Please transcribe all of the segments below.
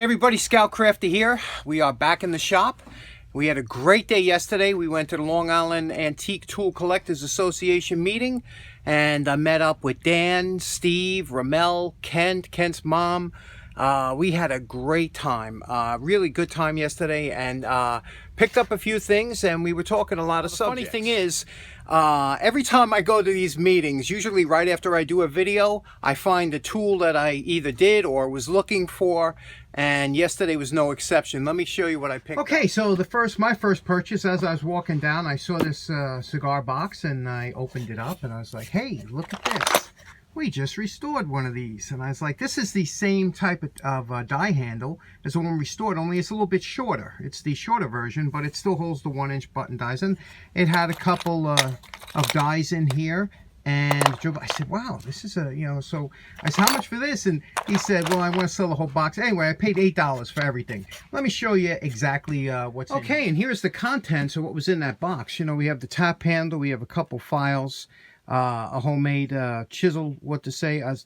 Everybody, Scout Crafter here. We are back in the shop. We had a great day yesterday. We went to the Long Island Antique Tool Collectors Association meeting, and I met up with Dan, Steve, Ramel, Kent's mom. We had a great time, really good time yesterday, and picked up a few things, and we were talking a lot of subjects. Funny thing is, every time I go to these meetings, usually right after I do a video, I find a tool that I either did or was looking for, and yesterday was no exception. Let me show you what I picked up. Okay, so my first purchase, as I was walking down, I saw this cigar box, and I opened it up, and I was like, hey, look at this. We just restored one of these, and I was like, this is the same type of die handle as the one restored, only it's a little bit shorter. It's the shorter version, but it still holds the 1-inch button dies, and it had a couple of dies in here. And I said, wow, this is a, so I said, how much for this? And he said, well, I want to sell the whole box. Anyway, I paid $8 for everything. Let me show you exactly what's in it. Okay, and here's the contents of what was in that box. We have the tap handle, we have a couple files, a homemade chisel,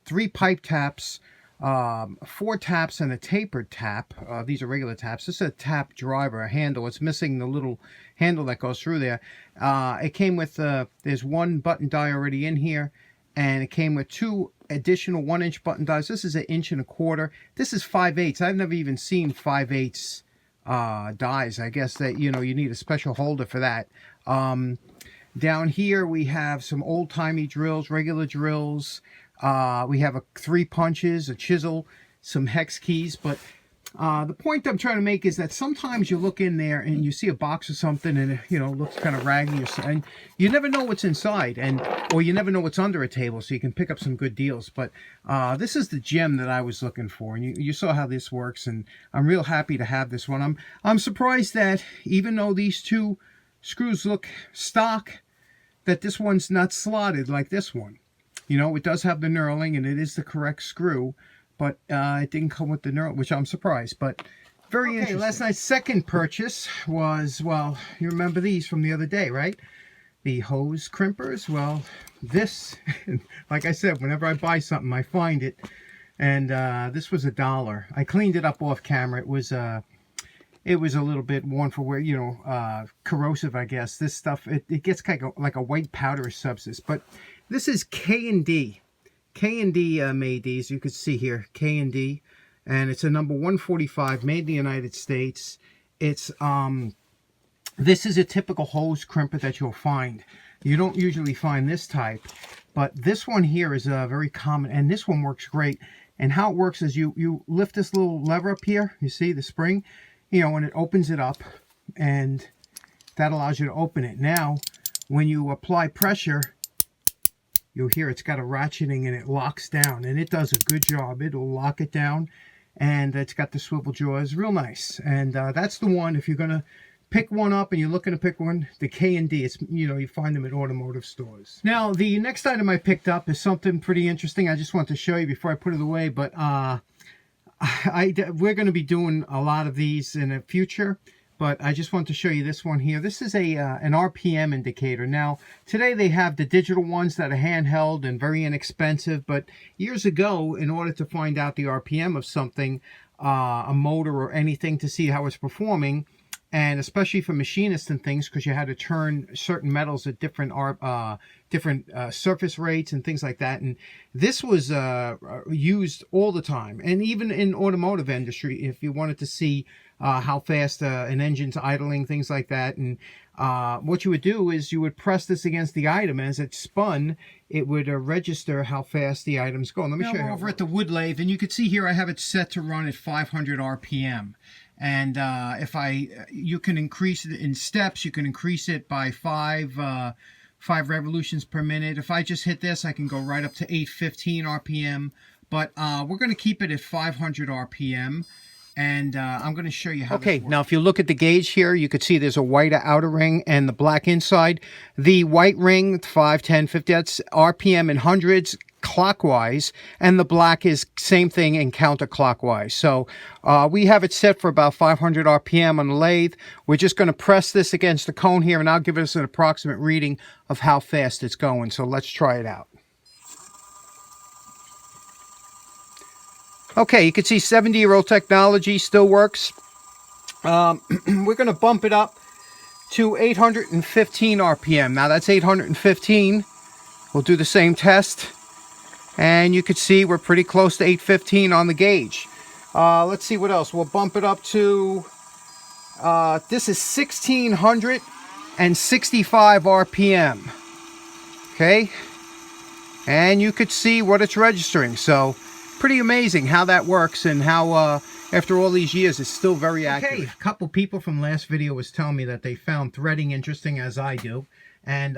3 pipe taps, 4 taps, and a tapered tap. These are regular taps. This is a tap driver, a handle. It's missing the little handle that goes through there. It came with, there's 1 button die already in here, and it came with 2 additional 1-inch button dies. This is 1 1/4 inch. This is 5/8. I've never even seen 5/8 dies. I guess that, you need a special holder for that. Down here we have some old-timey drills, regular drills. We have 3 punches, a chisel, some hex keys. But the point I'm trying to make is that sometimes you look in there and you see a box or something, and it looks kind of raggedy, and you never know what's inside, or you never know what's under a table, so you can pick up some good deals. But this is the gem that I was looking for, and you saw how this works, and I'm real happy to have this one. I'm surprised that even though these 2 screws look stock, that this one's not slotted like this one. It does have the knurling, and it is the correct screw, but it didn't come with the knurl, which I'm surprised, but very interesting. Last night's second purchase was, well, you remember these from the other day, right? The hose crimpers. Well, this, like I said, whenever I buy something, I find it, and this was $1. I cleaned it up off camera. It was a little bit worn for wear, corrosive, I guess. This stuff, it gets kind of like a white powdery substance. But this is K&D. K&D made these. You can see here, K&D. And it's a number 145, made in the United States. It's, this is a typical hose crimper that you'll find. You don't usually find this type. But this one here is very common, and this one works great. And how it works is you lift this little lever up here. You see the spring? And it opens it up, and that allows you to open it. Now, when you apply pressure, you'll hear it's got a ratcheting, and it locks down, and it does a good job. It'll lock it down, and it's got the swivel jaws, real nice. And that's the one, if you're going to pick one up and you're looking to pick one, the K&D, it's, you find them at automotive stores. Now, the next item I picked up is something pretty interesting. I just want to show you before I put it away, but we're going to be doing a lot of these in the future, but I just want to show you this one here. This is an RPM indicator. Now, today they have the digital ones that are handheld and very inexpensive, but years ago, in order to find out the RPM of something, a motor or anything, to see how it's performing, and especially for machinists and things, because you had to turn certain metals at different surface rates and things like that. And this was used all the time. And even in automotive industry, if you wanted to see how fast an engine's idling, things like that. And what you would do is you would press this against the item, and as it spun, it would register how fast the item's going. Let me show you. Over at the wood lathe, and you can see here I have it set to run at 500 RPM. And you can increase it in steps. You can increase it by 5 revolutions per minute. If I just hit this, I can go right up to 815 RPM. But we're going to keep it at 500 RPM. And I'm going to show you how this works. Now if you look at the gauge here, you can see there's a white outer ring and the black inside. The white ring, 5, 10, 50, that's RPM in hundreds clockwise, and the black is same thing in counterclockwise. So we have it set for about 500 RPM on the lathe. We're just going to press this against the cone here, and I'll give us an approximate reading of how fast it's going. So let's try it out. Okay, you can see 70-year-old technology still works. We're going to bump it up to 815 RPM. Now that's 815. We'll do the same test. And you can see we're pretty close to 815 on the gauge. Let's see what else. We'll bump it up to, this is 1665 RPM. Okay. And you could see what it's registering. So pretty amazing how that works and how after all these years it's still very accurate. Okay, a couple people from last video was telling me that they found threading interesting, as I do, and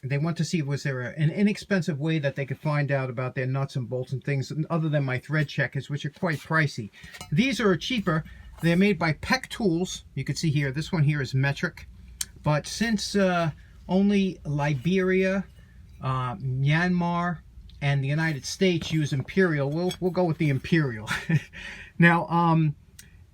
they want to see was there an inexpensive way that they could find out about their nuts and bolts and things other than my thread checkers, which are quite pricey. These are cheaper. They're made by Peck Tools. You can see here, this one here is metric, but since only Liberia, Myanmar, and the United States use Imperial, we'll go with the Imperial. Now,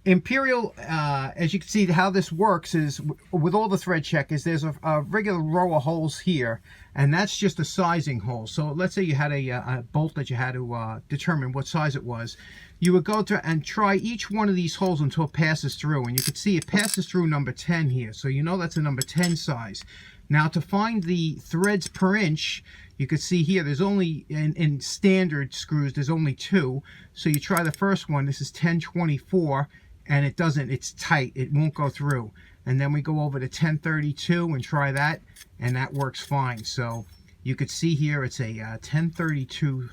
Imperial, as you can see, how this works is with all the thread checkers, there's a regular row of holes here, and that's just a sizing hole. So let's say you had a bolt that you had to determine what size it was. You would go to and try each one of these holes until it passes through, and you can see it passes through number 10 here. So you know that's a number 10 size. Now to find the threads per inch, you can see here there's only, in standard screws, there's only 2. So you try the first one, this is 1024, and it doesn't, it's tight, it won't go through. And then we go over to 1032 and try that, and that works fine. So you could see here it's a 1032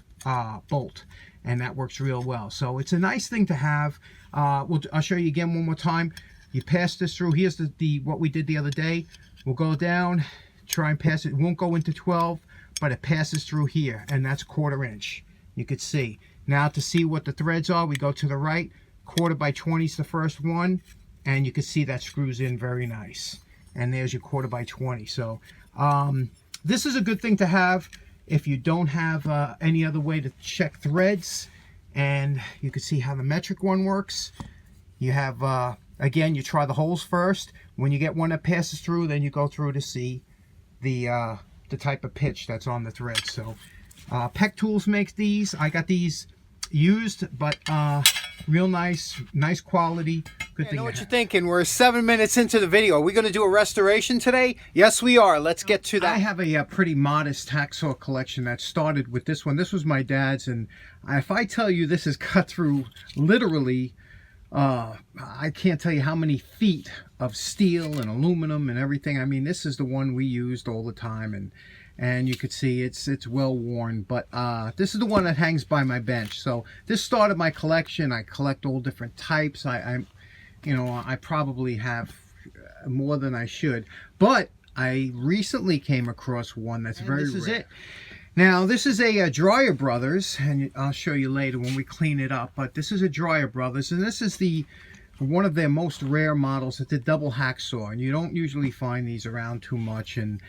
bolt, and that works real well. So it's a nice thing to have. I'll show you again one more time. You pass this through, here's the what we did the other day. We'll go down, try and pass it. It won't go into 12, but it passes through here, and that's 1/4 inch. You could see. Now to see what the threads are, we go to the right. 1/4 by 20 is the first one, and you can see that screws in very nice. And there's your 1/4 by 20. So this is a good thing to have if you don't have any other way to check threads. And you can see how the metric one works. You have, again, you try the holes first. When you get one that passes through, then you go through to see the type of pitch that's on the thread. So Peck Tools makes these. I got these used, but real nice quality. Good thing. I know what you're thinking. We're 7 minutes into the video. Are we going to do a restoration today? Yes, we are. Let's get to that. I have a pretty modest Hac-Saw collection that started with this one. This was my dad's, and if I tell you this is cut through literally, I can't tell you how many feet of steel and aluminum and everything. I mean, this is the one we used all the time, and you could see it's well worn, but this is the one that hangs by my bench. So this started my collection. I collect all different types. I probably have more than I should, but I recently came across one that's very rare. This is it. Now, this is a Dreier Brothers, and I'll show you later when we clean it up, but this is a Dreier Brothers, and this is one of their most rare models. It's a double Hac-Saw, and you don't usually find these around too much. And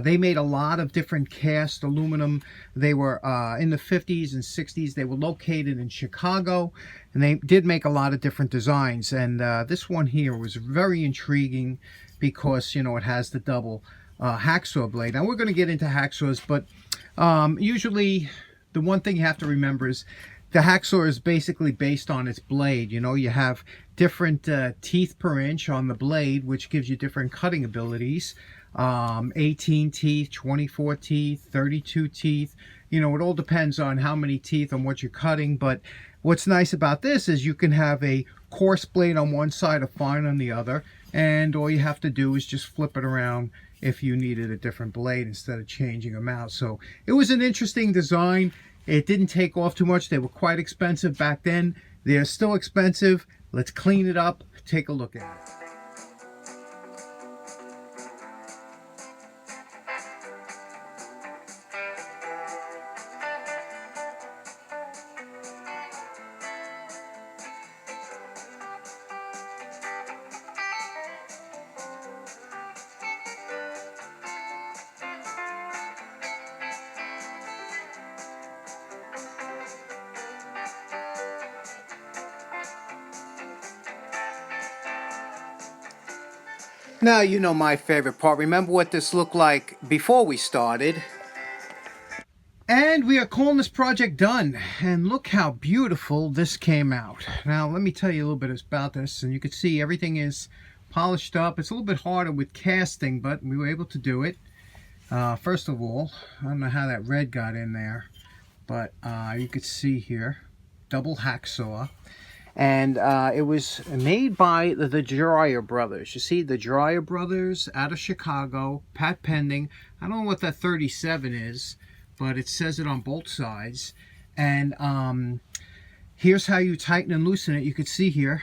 they made a lot of different cast aluminum. They were in the 50s and 60s. They were located in Chicago, and they did make a lot of different designs. And this one here was very intriguing because, it has the double Hac-Saw blade. Now, we're going to get into Hac-Saws, but usually the one thing you have to remember is the Hac-Saw is basically based on its blade. You have different teeth per inch on the blade, which gives you different cutting abilities. 18 teeth, 24 teeth, 32 teeth. It all depends on how many teeth and what you're cutting. But what's nice about this is you can have a coarse blade on one side, a fine on the other, and all you have to do is just flip it around if you needed a different blade instead of changing them out. So it was an interesting design. It didn't take off too much. They were quite expensive back then. They're still expensive. Let's clean it up, take a look at it. Now, you know my favorite part. Remember what this looked like before we started. And And we are calling this project done. And look how beautiful this came out. Now let me tell you a little bit about this, and you can see everything is polished up. It's a little bit harder with casting, but we were able to do it. First of all, I don't know how that red got in there, but you could see here, double hacksaw. And it was made by the Dreier brothers. You see, the Dreier brothers out of Chicago, Pat Pending. I don't know what that 37 is, but it says it on both sides. And here's how you tighten and loosen it. You can see here,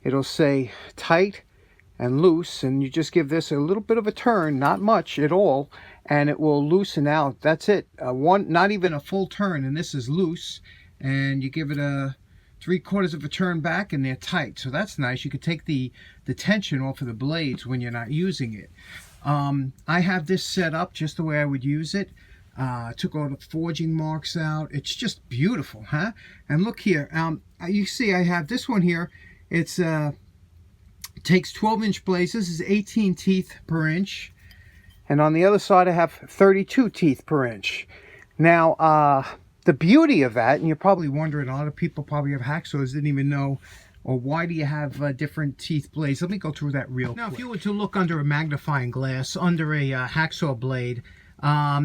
it'll say tight and loose, and you just give this a little bit of a turn, not much at all, and it will loosen out. That's it. Not even a full turn, and this is loose. And you give it a 3/4 of a turn back and they're tight, so that's nice. You could take the tension off of the blades when you're not using it. I have this set up just the way I would use it. Took all the forging marks out. It's just beautiful, huh? And look here, you see I have this one here. It's takes 12-inch blades. This is 18 teeth per inch, and on the other side I have 32 teeth per inch. Now the beauty of that, and you're probably wondering, a lot of people probably have hacksaws, didn't even know, or why do you have different teeth blades? Let me go through that real quick. Now, if you were to look under a magnifying glass, under a hacksaw blade,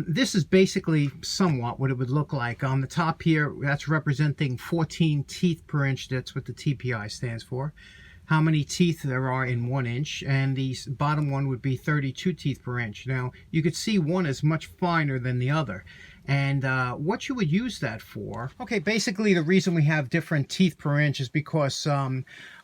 this is basically somewhat what it would look like. On the top here, that's representing 14 teeth per inch. That's what the TPI stands for. How many teeth there are in 1 inch, and the bottom one would be 32 teeth per inch. Now, you could see one is much finer than the other. And what you would use that for, okay, basically the reason we have different teeth per inch is because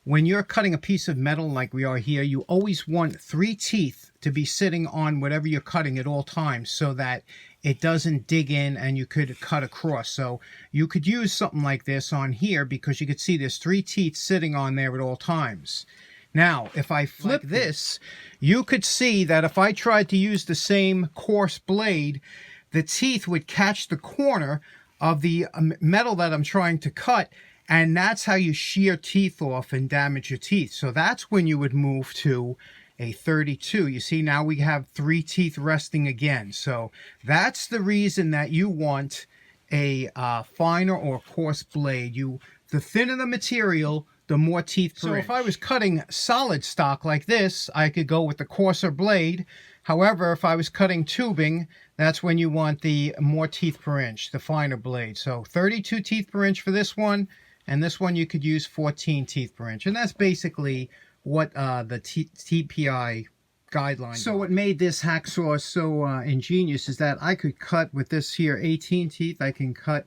when you're cutting a piece of metal like we are here, you always want 3 teeth to be sitting on whatever you're cutting at all times so that it doesn't dig in and you could cut across. So you could use something like this on here because you could see there's 3 teeth sitting on there at all times. Now, if I flip this, you could see that if I tried to use the same coarse blade, the teeth would catch the corner of the metal that I'm trying to cut, and that's how you shear teeth off and damage your teeth. So that's when you would move to a 32. You see, now we have 3 teeth resting again. So that's the reason that you want a finer or coarse blade. The thinner the material, the more teeth per inch. So if I was cutting solid stock like this, I could go with the coarser blade. However, if I was cutting tubing, that's when you want the more teeth per inch, the finer blade. So 32 teeth per inch for this one, and this one you could use 14 teeth per inch. And that's basically what the TPI guidelines. So what made this hacksaw so ingenious is that I could cut with this here 18 teeth. I can cut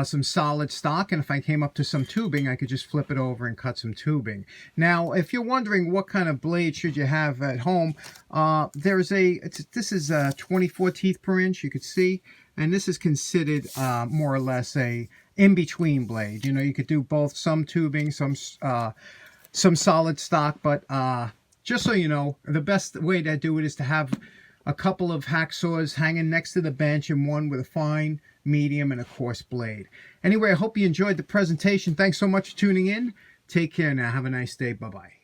some solid stock, and if I came up to some tubing, I could just flip it over and cut some tubing. Now, if you're wondering what kind of blade should you have at home, this is 24 teeth per inch, you could see, and this is considered more or less a in-between blade. You know, you could do both, some tubing, some solid stock, but just so you know, the best way to do it is to have a couple of hacksaws hanging next to the bench, and one with a fine, medium, and a coarse blade. Anyway, I hope you enjoyed the presentation. Thanks so much for tuning in. Take care now. Have a nice day. Bye-bye.